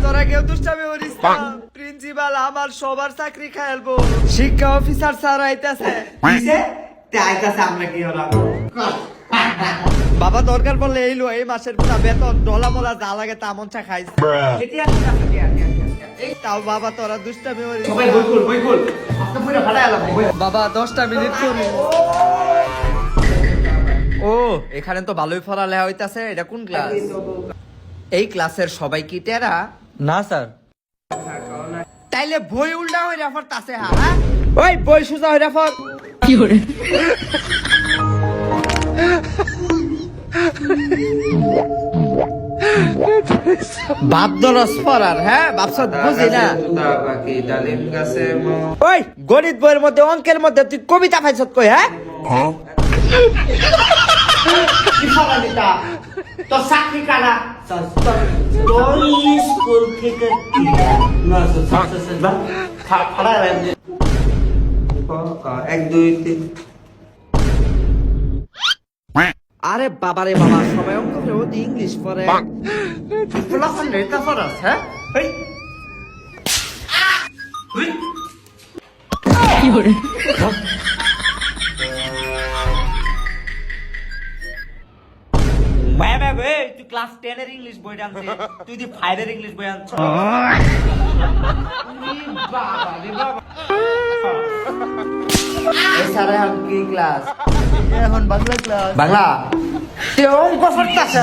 তোরা কেউ দুষ্টামি করিস না। প্রিন্সিপাল আমার সবার চাকরি খাইলবো। শিক্ষা অফিসার স্যার আইতাছে। কিসে তে আইতাছে আমরা কি হলাম বাবা দরকার পড়লে এইলো এই মাসের পুরা বেতন ডলা মোলা যা লাগে তা মন চা খাইছে। এটি আসলে এই তাও বাবা তোরা দুষ্টামি করিস সবাই না। বই খুল আপনি পুরো ফাটাই আলাম বাবা 10টা মিনিট করি। ও এখানে তো ভালোই পড়ালেখা হইতাছে। এটা কোন ক্লাস? এই ক্লাসের সবাই কি টেরা? না স্যার। তাইলে বই উল্টা হয়ে রেফার তাছে হ্যাঁ ওই বই সোজা হয়ে রেফার। কি করে বাপ দরস পড়ার হ্যাঁ বাপসা বুঝি না। বাকি ডালিম গাছে ওই গণিত বইয়ের মধ্যে অঙ্কের মধ্যে তুই কবিতা পাইছত কই হ্যাঁ? কি ফলালিতা তো চাকরি কারা তোর স্কুল থেকে না ফাটাই আলাম 1 2 3 আরে বাবারে বাবা সবাই অঙ্ক পড়ে ওদি ইংলিশ পড়ে। ফুলাফান রেতা ফরাস হ্যাঁ এই কি করে ম্যাম তুই ক্লাস 10 এর ইংলিশ বই আনছিস তুই দি 5 এর ইংলিশ বই আনছিস বাবা রে বাবা এই স্যার এখন কি ক্লাস? এখন বাংলা ক্লাস। বাংলা। তুই অঙ্ক পড়তাছ?